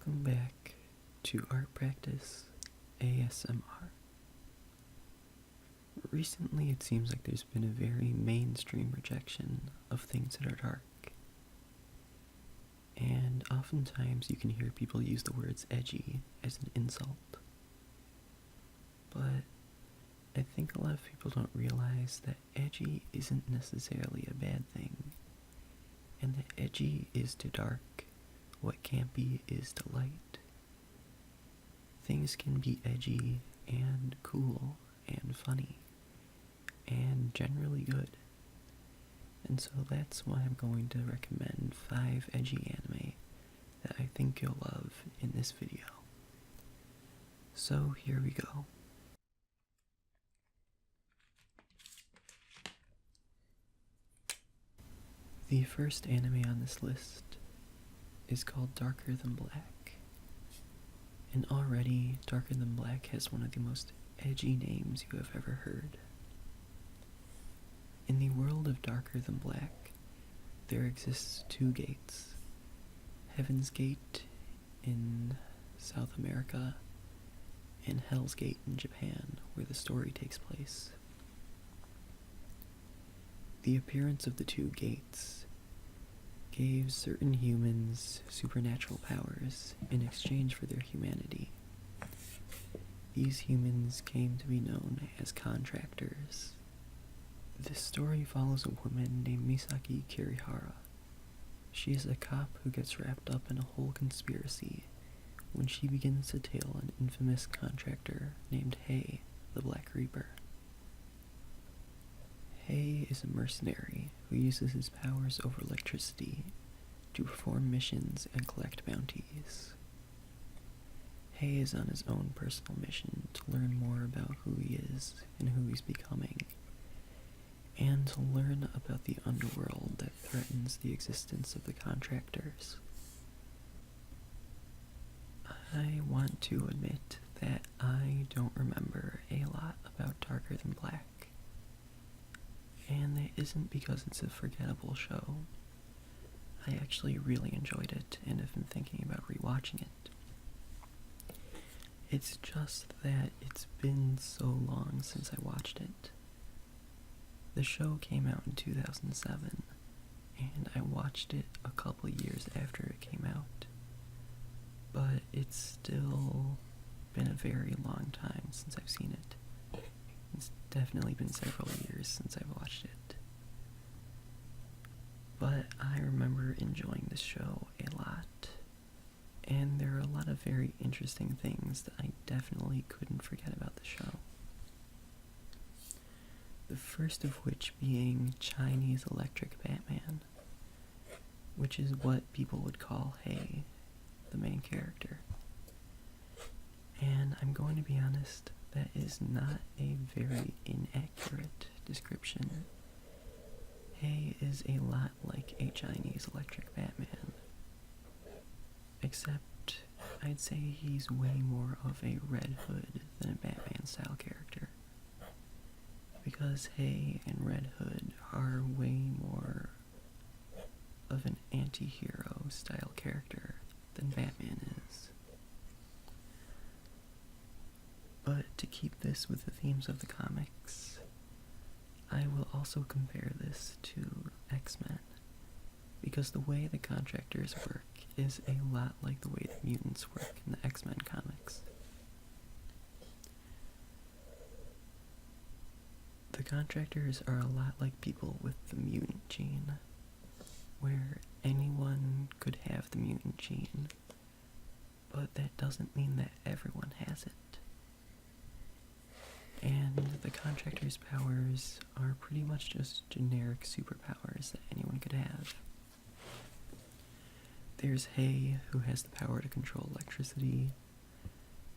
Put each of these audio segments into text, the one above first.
Welcome back to Art Practice ASMR. Recently, it seems like there's been a very mainstream rejection of things that are dark. And oftentimes you can hear people use the words edgy as an insult. But I think a lot of people don't realize that edgy isn't necessarily a bad thing. And that edgy is to dark what campy is to light. Things can be edgy and cool and funny and generally good. And so that's why I'm going to recommend 5 edgy anime that I think you'll love in this video. So here we go. The first anime on this list is called Darker Than Black. And already, Darker Than Black has one of the most edgy names you have ever heard. In the world of Darker Than Black, there exists 2 gates. Heaven's Gate in South America, and Hell's Gate in Japan, where the story takes place. The appearance of the 2 gates gave certain humans supernatural powers in exchange for their humanity. These humans came to be known as contractors. This story follows a woman named Misaki Kirihara. She is a cop who gets wrapped up in a whole conspiracy when she begins to tail an infamous contractor named Hei, the Black Reaper. Hei is a mercenary who uses his powers over electricity to perform missions and collect bounties. Hei is on his own personal mission to learn more about who he is and who he's becoming, and to learn about the underworld that threatens the existence of the contractors. I want to admit that I don't remember a lot about Darker Than Black. And that isn't because it's a forgettable show. I actually really enjoyed it and have been thinking about rewatching it. It's just that it's been so long since I watched it. The show came out in 2007, and I watched it a couple years after it came out. But it's still been a very long time since I've seen it. It's definitely been several years since I've watched it. But I remember enjoying this show a lot. And there are a lot of very interesting things that I definitely couldn't forget about the show. The first of which being Chinese Electric Batman, which is what people would call Hei, the main character. And I'm going to be honest, that is not a very inaccurate description. Hei is a lot like a Chinese Electric Batman. Except, I'd say he's way more of a Red Hood than a Batman-style character. Because Hei and Red Hood are way more of an anti-hero style character than Batman is. But to keep this with the themes of the comics, I will also compare this to X-Men, because the way the contractors work is a lot like the way the mutants work in the X-Men comics. The contractors are a lot like people with the mutant gene, where anyone could have the mutant gene, but that doesn't mean that everyone has it. And the contractor's powers are pretty much just generic superpowers that anyone could have. There's Hei, who has the power to control electricity.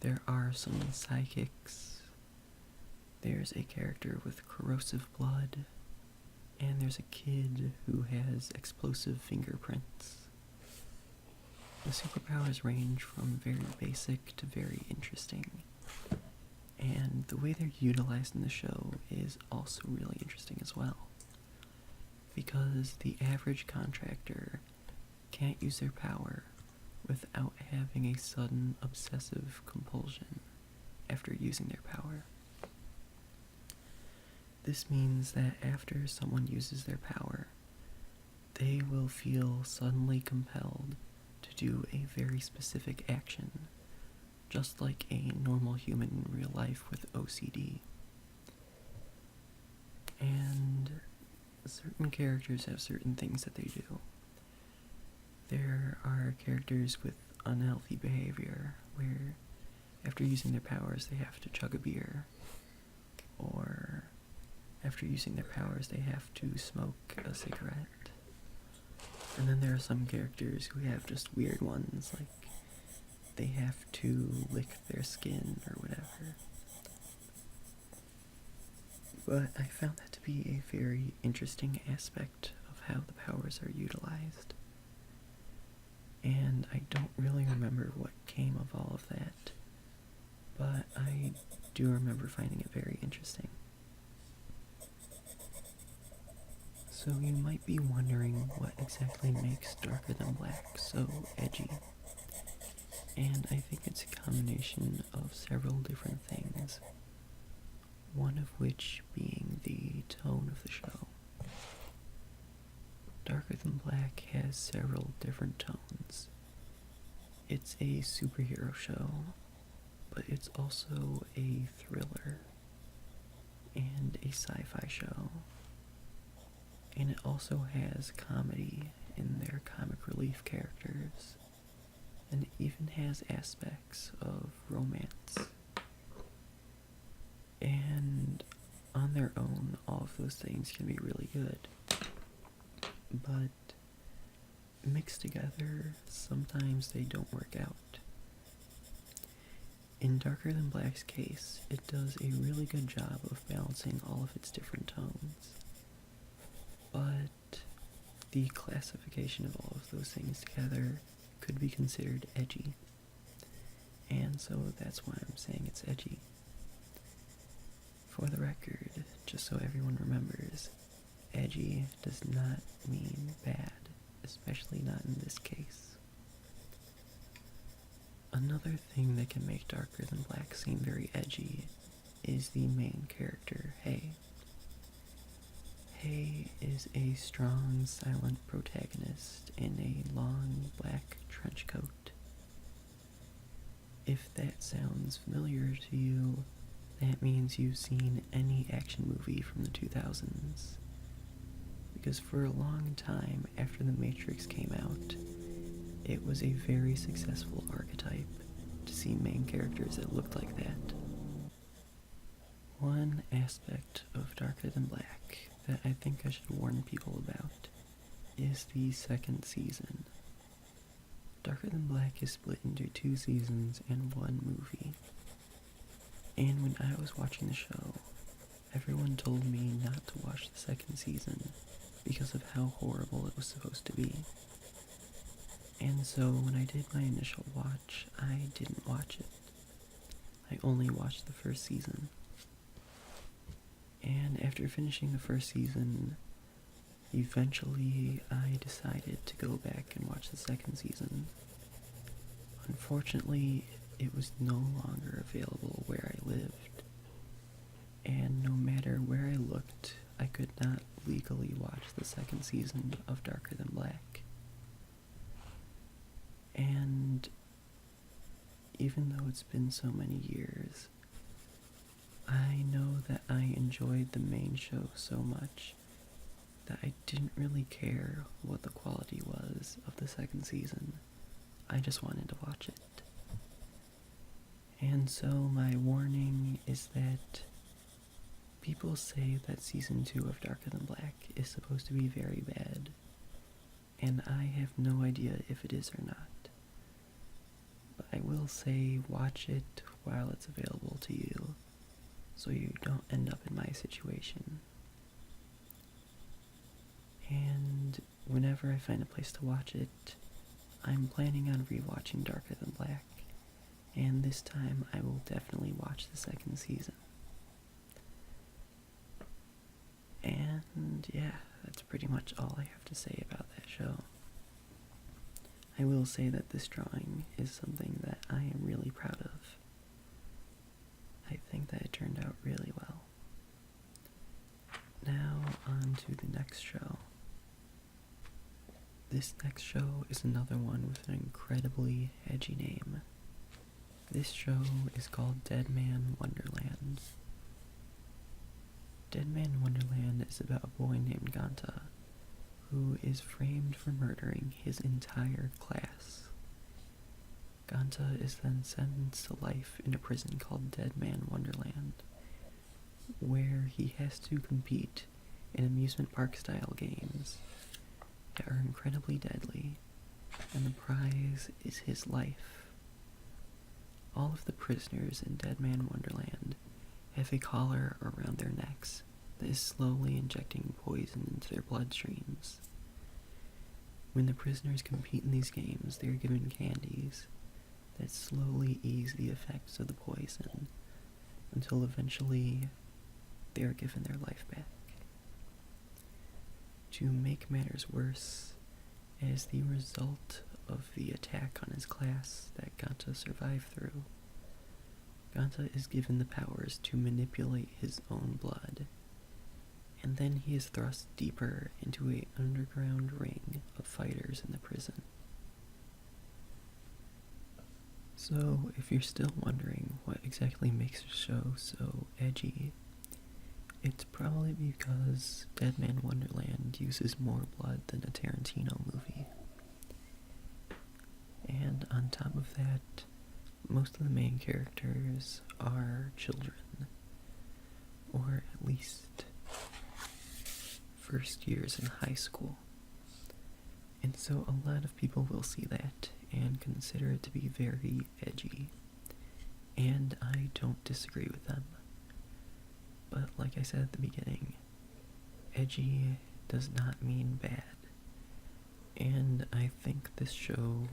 There are some psychics. There's a character with corrosive blood. And there's a kid who has explosive fingerprints. The superpowers range from very basic to very interesting. And the way they're utilized in the show is also really interesting as well. Because the average contractor can't use their power without having having a sudden obsessive compulsion after using their power. This means that after someone uses their power, they will feel suddenly compelled to do a very specific action, just like a normal human in real life with OCD. And certain characters have certain things that they do. There are characters with unhealthy behavior, where after using their powers they have to chug a beer, or after using their powers they have to smoke a cigarette. And then there are some characters who have just weird ones, like they have to lick their skin or whatever. But I found that to be a very interesting aspect of how the powers are utilized. And I don't really remember what came of all of that, but I do remember finding it very interesting. So you might be wondering what exactly makes Darker Than Black so edgy. And I think it's a combination of several different things, one of which being the tone of the show. Darker Than Black has several different tones. It's a superhero show, but it's also a thriller and a sci-fi show. And it also has comedy in their comic relief characters, and it even has aspects of romance. And on their own, all of those things can be really good. But mixed together, sometimes they don't work out. In Darker Than Black's case, it does a really good job of balancing all of its different tones. But the classification of all of those things together could be considered edgy. And so that's why I'm saying it's edgy. For the record, just so everyone remembers, edgy does not mean bad, especially not in this case. Another thing that can make Darker Than Black seem very edgy is the main character, Hay. Hay is a strong, silent protagonist in a long black trench coat. If that sounds familiar to you, that means you've seen any action movie from the 2000s. Because for a long time after The Matrix came out, it was a very successful archetype to see main characters that looked like that. One aspect of Darker Than Black that I think I should warn people about is the second season. Darker Than Black is split into 2 seasons and 1 movie. And when I was watching the show, everyone told me not to watch the second season because of how horrible it was supposed to be. And so when I did my initial watch, I didn't watch it. I only watched the first season. And after finishing the first season, eventually I decided to go back and watch the second season. Unfortunately, it was no longer available where I lived. And no matter where I looked, I could not legally watch the second season of Darker Than Black. And even though it's been so many years, I know that I enjoyed the main show so much that I didn't really care what the quality was of the second season. I just wanted to watch it. And so my warning is that people say that season 2 of Darker Than Black is supposed to be very bad, and I have no idea if it is or not. But I will say watch it while it's available to you, so you don't end up in my situation. And whenever I find a place to watch it, I'm planning on rewatching Darker Than Black, and this time I will definitely watch the second season. And yeah, that's pretty much all I have to say about that show. I will say that this drawing is something that I am really proud of. I think that it turned out really well. Now, on to the next show. This next show is another one with an incredibly edgy name. This show is called Deadman Wonderland. Deadman Wonderland is about a boy named Ganta, who is framed for murdering his entire class. Ganta is then sentenced to life in a prison called Deadman Wonderland, where he has to compete in amusement park style games that are incredibly deadly, and the prize is his life. All of the prisoners in Deadman Wonderland have a collar around their necks that is slowly injecting poison into their bloodstreams. When the prisoners compete in these games, they are given candies that slowly ease the effects of the poison until eventually they are given their life back. To make matters worse, as the result of the attack on his class that Ganta survived through, Ganta is given the powers to manipulate his own blood, and then he is thrust deeper into an underground ring of fighters in the prison. So, if you're still wondering what exactly makes the show so edgy, it's probably because Deadman Wonderland uses more blood than a Tarantino movie. And on top of that, most of the main characters are children, or at least first years in high school. And so a lot of people will see that and consider it to be very edgy, and I don't disagree with them. But like I said at the beginning, edgy does not mean bad, and I think this show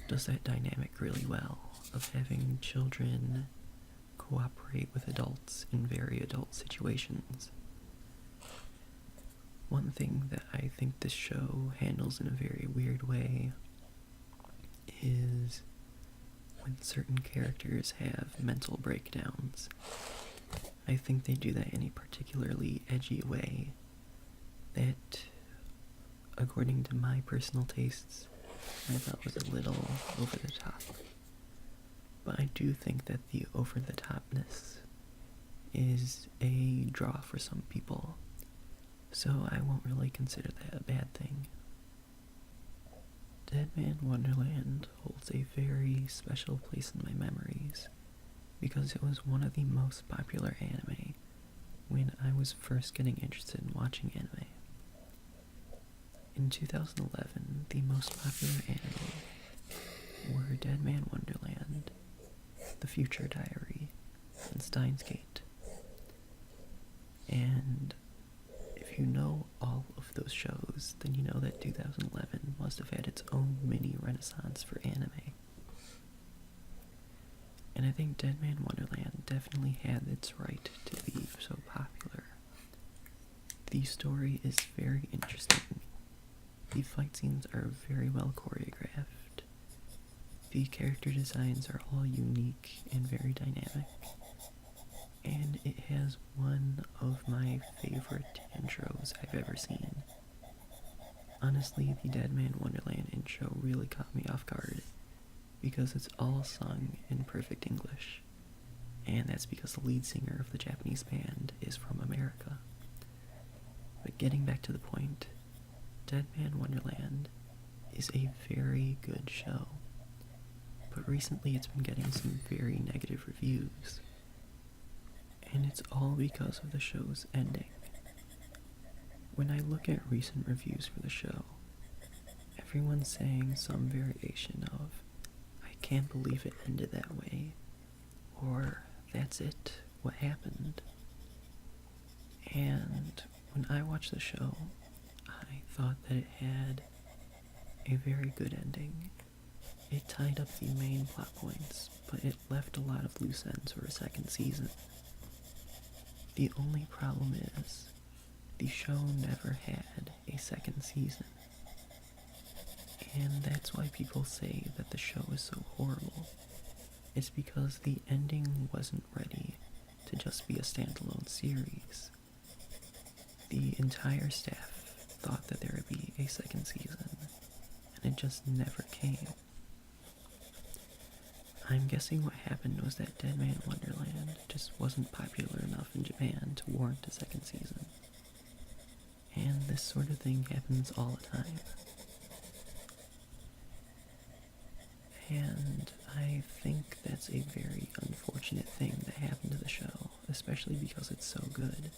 does that dynamic really well, of having children cooperate with adults in very adult situations. One thing that I think this show handles in a very weird way is when certain characters have mental breakdowns. I think they do that in a particularly edgy way that, according to my personal tastes, I thought was a little over the top. But I do think that the over the topness is a draw for some people, so I won't really consider that a bad thing. Deadman Wonderland holds a very special place in my memories, because it was one of the most popular anime when I was first getting interested in watching anime. In 2011, the most popular anime were Deadman Wonderland, The Future Diary, and Steins Gate. And if you know all of those shows, then you know that 2011 must have had its own mini renaissance for anime. And I think Deadman Wonderland definitely had its right to be so popular. The story is very interesting. The fight scenes are very well choreographed. The character designs are all unique and very dynamic. And it has one of my favorite intros I've ever seen. Honestly, the Deadman Wonderland intro really caught me off guard, because it's all sung in perfect English, and that's because the lead singer of the Japanese band is from America. But getting back to the point, Deadman Wonderland is a very good show, but recently it's been getting some very negative reviews, and it's all because of the show's ending. When I look at recent reviews for the show, everyone's saying some variation of, "I can't believe it ended that way," or "That's it, what happened?" And when I watched the show, I thought that it had a very good ending. It tied up the main plot points, but it left a lot of loose ends for a second season. The only problem is, the show never had a second season. And that's why people say that the show is so horrible. It's because the ending wasn't ready to just be a standalone series. The entire staff thought that there would be a second season, and it just never came. I'm guessing what happened was that Deadman Wonderland just wasn't popular enough in Japan to warrant a second season. And this sort of thing happens all the time. And I think that's a very unfortunate thing that happened to the show, especially because it's so good.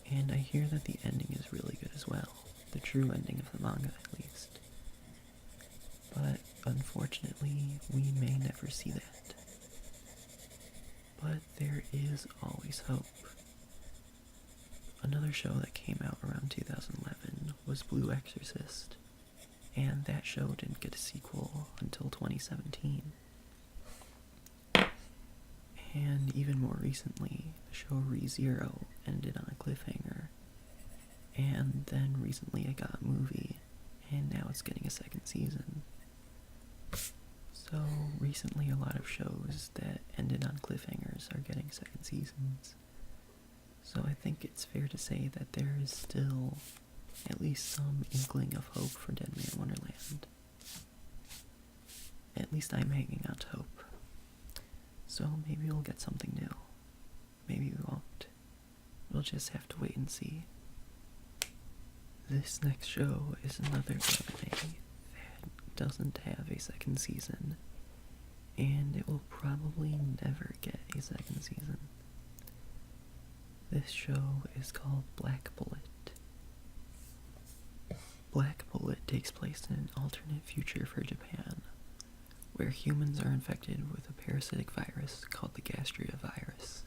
And I hear that the ending is really good as well, the true ending of the manga at least. But unfortunately, we may never see that. But there is always hope. Another show that came out around 2011 was Blue Exorcist, and that show didn't get a sequel until 2017. And even more recently, the show ReZero ended on a cliffhanger, and then recently it got a movie, and now it's getting a second season. So recently a lot of shows that ended on cliffhangers are getting second seasons. So I think it's fair to say that there is still at least some inkling of hope for Deadman Wonderland. At least I'm hanging out to hope. So maybe we'll get something new. Maybe we won't. We'll just have to wait and see. This next show is another anime that doesn't have a second season, and it will probably never get a second season. This show is called Black Bullet. Black Bullet takes place in an alternate future for Japan, where humans are infected with a parasitic virus called the Gastria virus.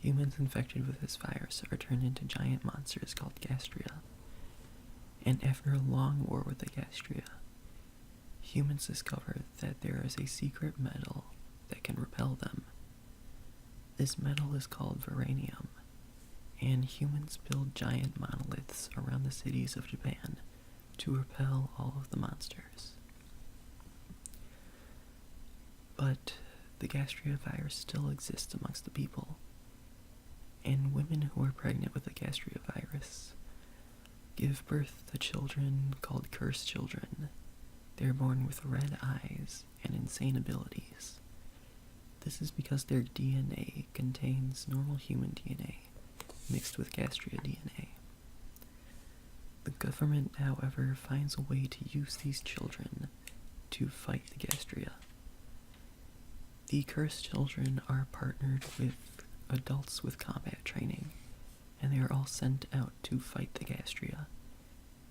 Humans infected with this virus are turned into giant monsters called Gastria, and after a long war with the Gastria, humans discover that there is a secret metal that can repel them. This metal is called Vibranium, and humans build giant monoliths around the cities of Japan to repel all of the monsters. But the Gastria virus still exists amongst the people, and women who are pregnant with the Gastria virus give birth to children called cursed children. They're born with red eyes and insane abilities. This is because their DNA contains normal human DNA mixed with Gastria DNA. The government, however, finds a way to use these children to fight the Gastria. The cursed children are partnered with adults with combat training, and they are all sent out to fight the Gastria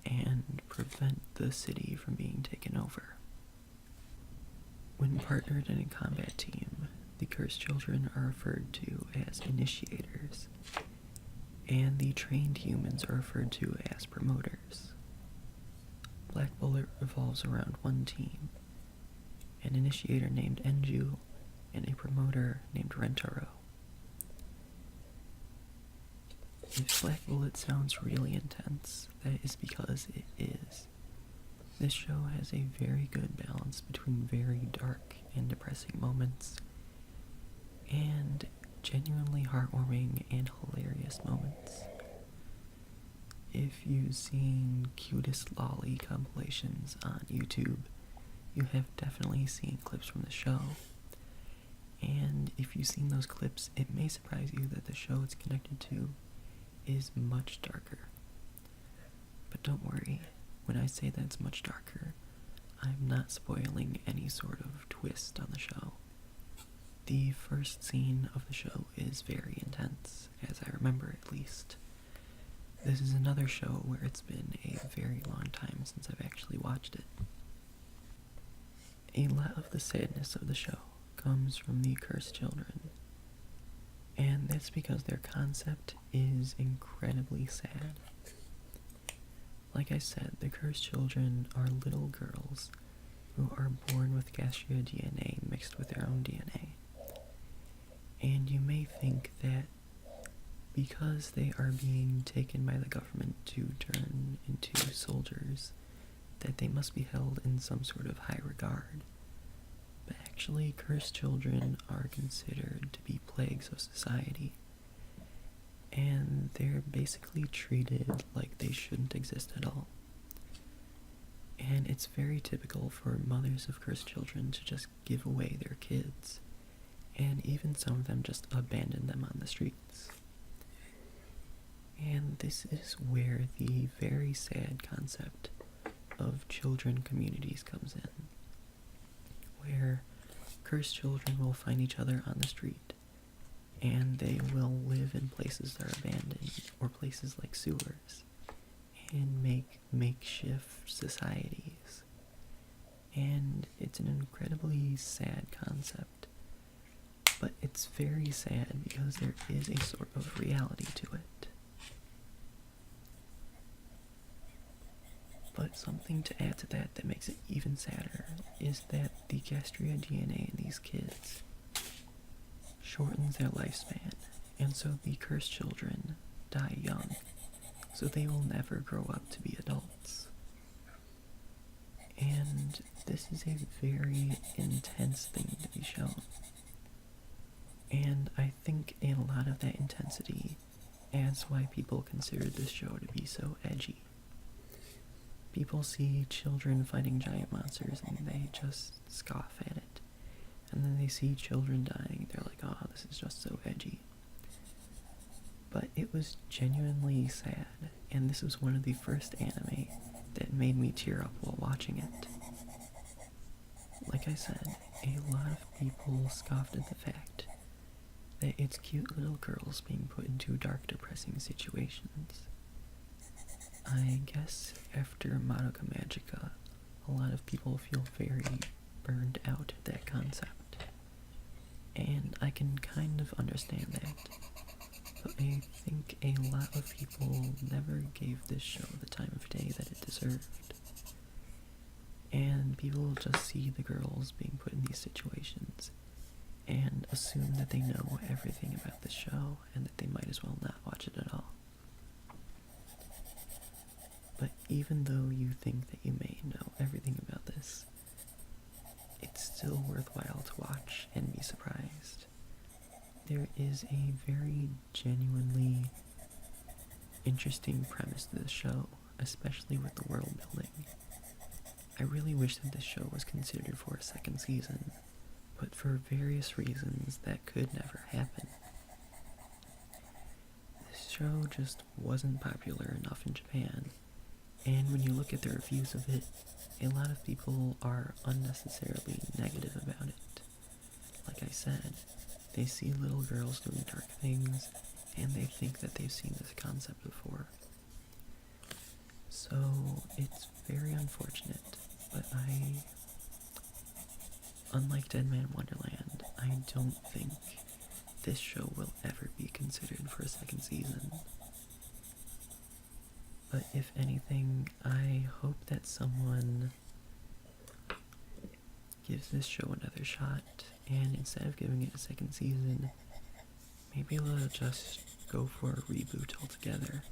and prevent the city from being taken over. When partnered in a combat team, the cursed children are referred to as initiators, and the trained humans are referred to as promoters. Black Bullet revolves around one team, an initiator named Enju, and a promoter named Rentaro. If Black Bullet sounds really intense, that is because it is. This show has a very good balance between very dark and depressing moments, and genuinely heartwarming and hilarious moments. If you've seen cutest lolly compilations on YouTube, you have definitely seen clips from the show. And if you've seen those clips, it may surprise you that the show it's connected to is much darker. But don't worry, when I say that it's much darker, I'm not spoiling any sort of twist on the show. The first scene of the show is very intense, as I remember at least. This is another show where it's been a very long time since I've actually watched it. A lot of the sadness of the show comes from the cursed children, and that's because their concept is incredibly sad. Like I said, the cursed children are little girls who are born with Gastria DNA mixed with their own DNA. And you may think that because they are being taken by the government to turn into soldiers, that they must be held in some sort of high regard. But actually, cursed children are considered to be plagues of society, and they're basically treated like they shouldn't exist at all. And it's very typical for mothers of cursed children to just give away their kids, and even some of them just abandon them on the streets. And this is where the very sad concept of children communities comes in, where cursed children will find each other on the street, and they will live in places that are abandoned, or places like sewers, and make makeshift societies. And it's an incredibly sad concept, but it's very sad because there is a sort of reality to it. But something to add to that makes it even sadder is that the Gastria DNA in these kids shortens their lifespan, and so the cursed children die young, so they will never grow up to be adults. And this is a very intense thing to be shown. And I think a lot of that intensity adds why people consider this show to be so edgy. People see children fighting giant monsters and they just scoff at it. And then they see children dying, they're like, oh, this is just so edgy. But it was genuinely sad, and this was one of the first anime that made me tear up while watching it. Like I said, a lot of people scoffed at the fact that it's cute little girls being put into dark, depressing situations. I guess after Madoka Magica, a lot of people feel very burned out at that concept. And I can kind of understand that. But I think a lot of people never gave this show the time of day that it deserved. And people just see the girls being put in these situations and assume that they know everything about the show and that they might as well not watch it at all. But even though you think that you may know everything about this, it's still worthwhile to watch and be surprised. There is a very genuinely interesting premise to the show, especially with the world building. I really wish that this show was considered for a second season, but for various reasons that could never happen. This show just wasn't popular enough in Japan, and when you look at the reviews of it, a lot of people are unnecessarily negative about it. Like I said, they see little girls doing dark things, and they think that they've seen this concept before. So, it's very unfortunate, but unlike Deadman Wonderland, I don't think this show will ever be considered for a second season. But if anything, I hope that someone gives this show another shot, and instead of giving it a second season, maybe they'll just go for a reboot altogether.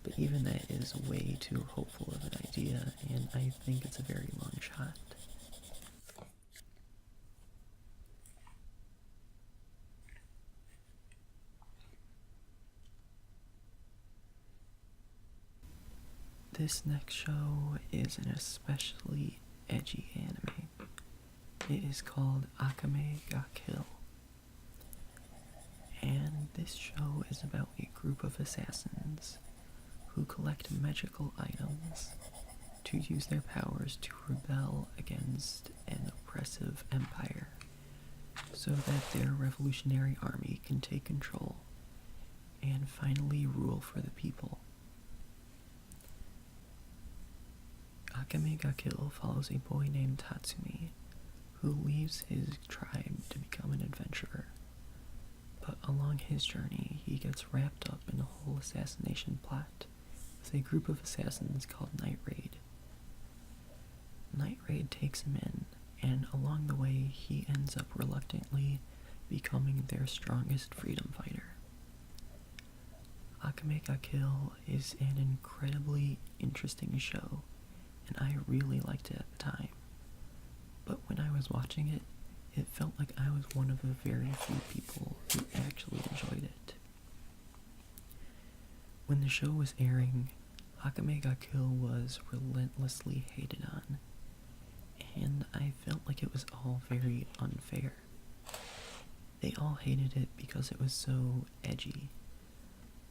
But even that is way too hopeful of an idea, and I think it's a very long shot. This next show is an especially edgy anime. It is called Akame ga Kill. And this show is about a group of assassins who collect magical items to use their powers to rebel against an oppressive empire so that their revolutionary army can take control and finally rule for the people. Akame ga Kill follows a boy named Tatsumi who leaves his tribe to become an adventurer. But along his journey, he gets wrapped up in a whole assassination plot with a group of assassins called Night Raid. Night Raid takes him in, and along the way, he ends up reluctantly becoming their strongest freedom fighter. Akame ga Kill is an incredibly interesting show, and I really liked it at the time. But when I was watching it, it felt like I was one of the very few people who actually enjoyed it. When the show was airing, Akame ga Kill was relentlessly hated on, and I felt like it was all very unfair. They all hated it because it was so edgy,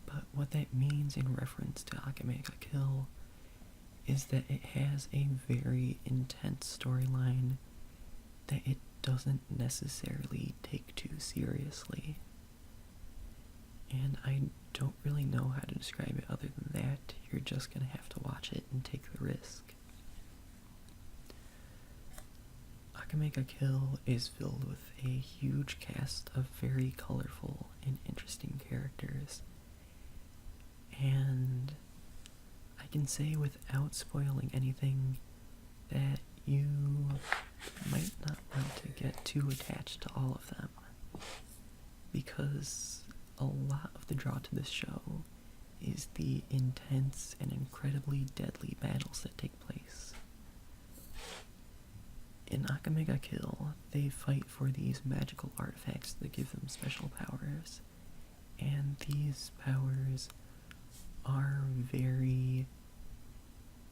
but what that means in reference to Akame ga Kill is that it has a very intense storyline that it doesn't necessarily take too seriously. And I don't really know how to describe it other than that. You're just gonna have to watch it and take the risk. Akame ga Kill is filled with a huge cast of very colorful and interesting characters. And I can say without spoiling anything that you might not want to get too attached to all of them, because a lot of the draw to this show is the intense and incredibly deadly battles that take place. In Akame ga Kill, they fight for these magical artifacts that give them special powers, and these powers are very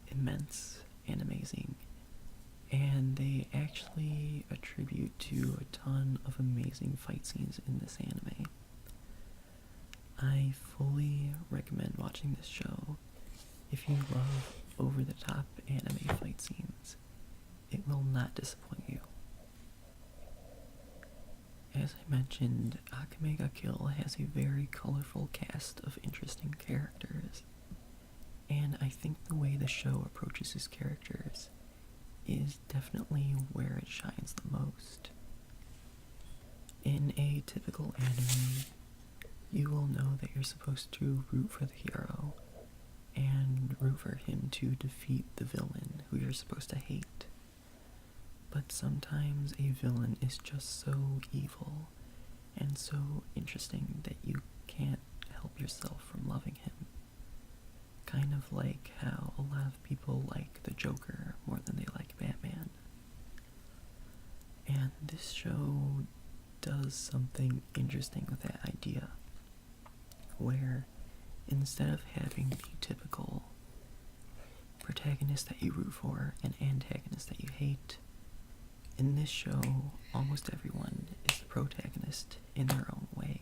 immense and amazing, and they actually attribute to a ton of amazing fight scenes in this anime. I fully recommend watching this show if you love over-the-top anime fight scenes. It will not disappoint you. As I mentioned, Akame ga Kill has a very colorful cast of interesting characters, and I think the way the show approaches its characters is definitely where it shines the most. In a typical anime, you will know that you're supposed to root for the hero, and root for him to defeat the villain who you're supposed to hate. But sometimes a villain is just so evil and so interesting that you can't help yourself from loving him. Kind of like how a lot of people like the Joker more than they like Batman. And this show does something interesting with that idea, where instead of having the typical protagonist that you root for and antagonist that you hate, in this show, almost everyone is the protagonist in their own way.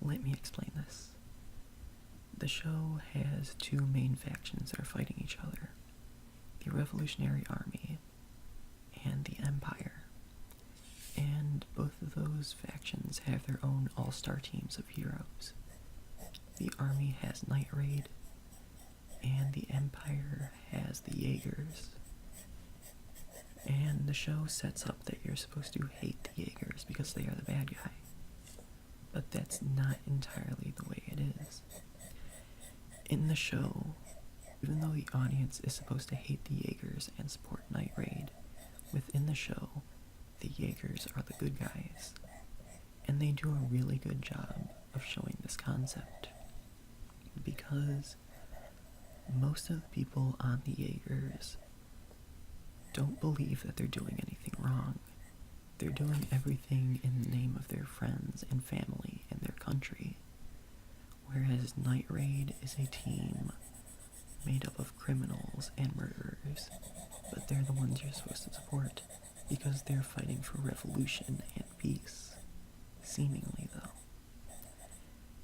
Let me explain this. The show has two main factions that are fighting each other: the Revolutionary Army and the Empire. And both of those factions have their own all-star teams of heroes. The Army has Night Raid, and the Empire has the Jaegers. And the show sets up that you're supposed to hate the Jaegers because they are the bad guy. But that's not entirely the way it is. In the show, even though the audience is supposed to hate the Jaegers and support Night Raid, within the show, the Jaegers are the good guys. And they do a really good job of showing this concept, because most of the people on the Jaegers don't believe that they're doing anything wrong. They're doing everything in the name of their friends and family and their country. Whereas Night Raid is a team made up of criminals and murderers, but they're the ones you're supposed to support because they're fighting for revolution and peace, seemingly though.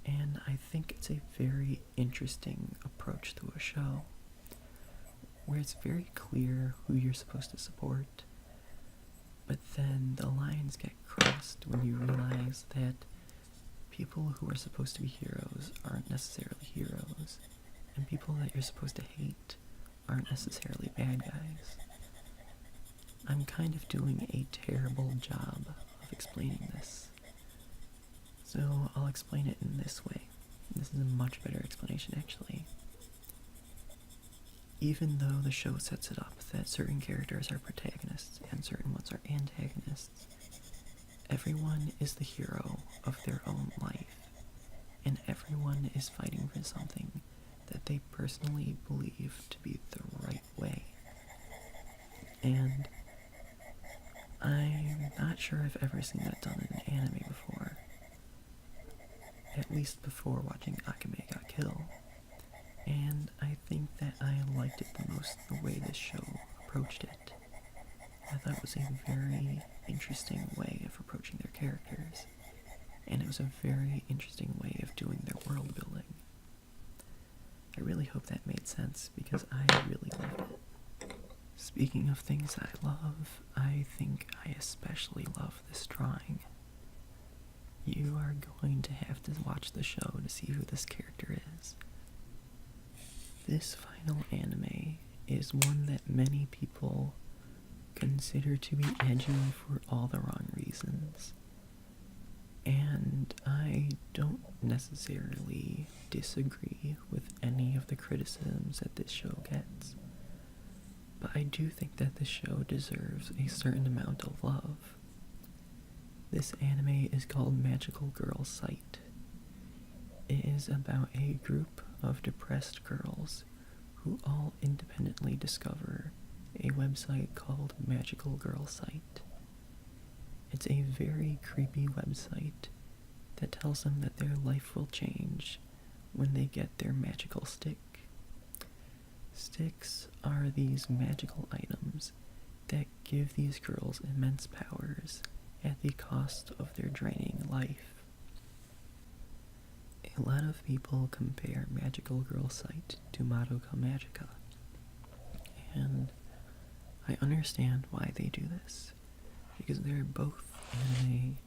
And I think it's a very interesting approach to a show, where it's very clear who you're supposed to support, but then the lines get crossed when you realize that people who are supposed to be heroes aren't necessarily heroes, and people that you're supposed to hate aren't necessarily bad guys. I'm kind of doing a terrible job of explaining this, so I'll explain it in this way. This is a much better explanation, actually. Even though the show sets it up that certain characters are protagonists and certain ones are antagonists, everyone is the hero of their own life, and everyone is fighting for something that they personally believe to be the right way. And I'm not sure I've ever seen that done in an anime before. At least before watching Akame got killed. And I think that I liked it the most the way this show approached it. I thought it was a very interesting way of approaching their characters. And it was a very interesting way of doing their world building. I really hope that made sense because I really loved it. Speaking of things I love, I think I especially love this drawing. You are going to have to watch the show to see who this character is. This final anime is one that many people consider to be edgy for all the wrong reasons. And I don't necessarily disagree with any of the criticisms that this show gets. But I do think that this show deserves a certain amount of love. This anime is called Magical Girl Site. It is about a group of depressed girls who all independently discover a website called Magical Girl Site. It's a very creepy website that tells them that their life will change when they get their magical stick. Sticks are these magical items that give these girls immense powers at the cost of their draining life. A lot of people compare Magical Girl Site to Madoka Magica, and I understand why they do this, because they're both anime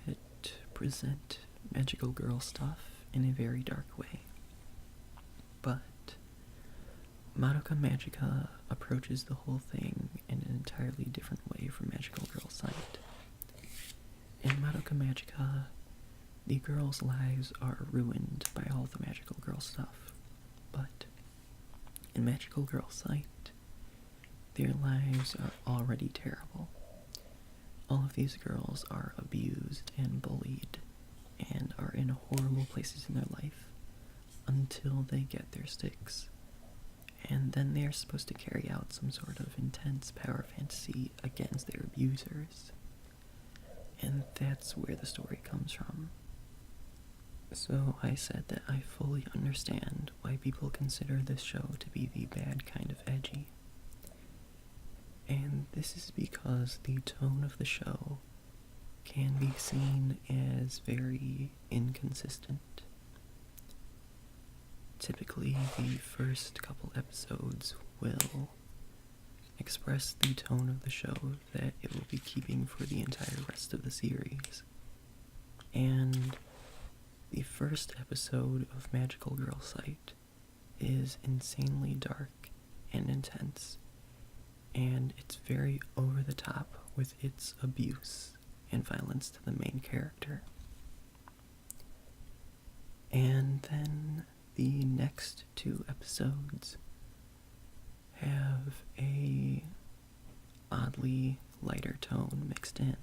that present magical girl stuff in a very dark way. But Madoka Magica approaches the whole thing in an entirely different way from Magical Girl Site. In Madoka Magica, the girls' lives are ruined by all the magical girl stuff. But in Magical Girl Site, their lives are already terrible. All of these girls are abused and bullied and are in horrible places in their life until they get their sticks. And then they're supposed to carry out some sort of intense power fantasy against their abusers. And that's where the story comes from. So I said that I fully understand why people consider this show to be the bad kind of edgy. And this is because the tone of the show can be seen as very inconsistent. Typically, the first couple episodes will express the tone of the show that it will be keeping for the entire rest of the series. And the first episode of Magical Girl Site is insanely dark and intense, and it's very over the top with its abuse and violence to the main character. And then the next two episodes have a oddly lighter tone mixed in.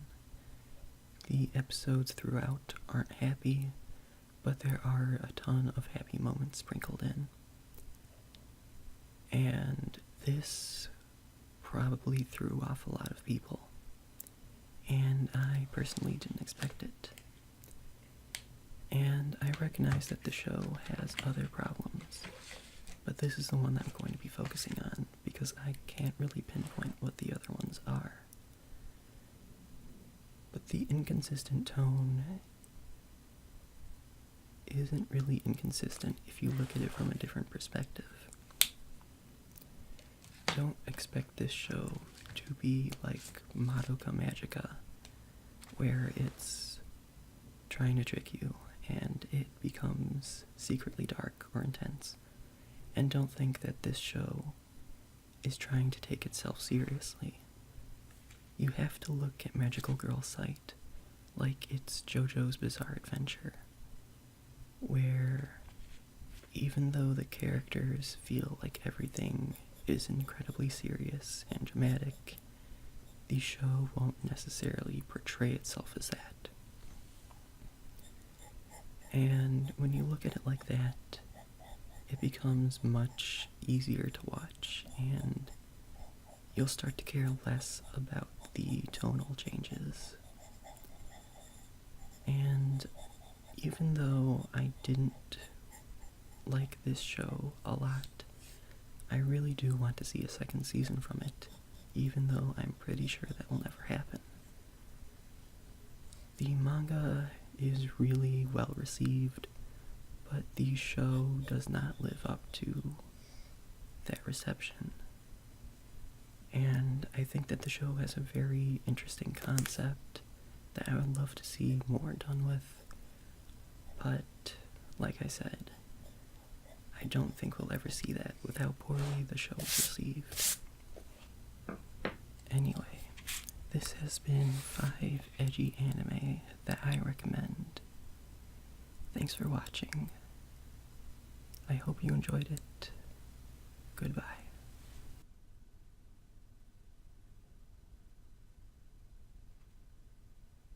The episodes throughout aren't happy, but there are a ton of happy moments sprinkled in. And this probably threw off a lot of people, and I personally didn't expect it. And I recognize that the show has other problems, but this is the one that I'm going to be focusing on because I can't really pinpoint what the other ones are. But the inconsistent tone isn't really inconsistent if you look at it from a different perspective. Don't expect this show to be like Madoka Magica, where it's trying to trick you and it becomes secretly dark or intense. And don't think that this show is trying to take itself seriously. You have to look at Magical Girl Site like it's JoJo's Bizarre Adventure, where even though the characters feel like everything is incredibly serious and dramatic, the show won't necessarily portray itself as that. And when you look at it like that, it becomes much easier to watch, and you'll start to care less about the tonal changes. And even though I didn't like this show a lot, I really do want to see a second season from it, even though I'm pretty sure that will never happen. The manga is really well received, but the show does not live up to that reception. And I think that the show has a very interesting concept that I would love to see more done with, but like I said, I don't think we'll ever see that with how poorly the show was received. Anyway, this has been 5 edgy anime that I recommend. Thanks for watching. I hope you enjoyed it. Goodbye.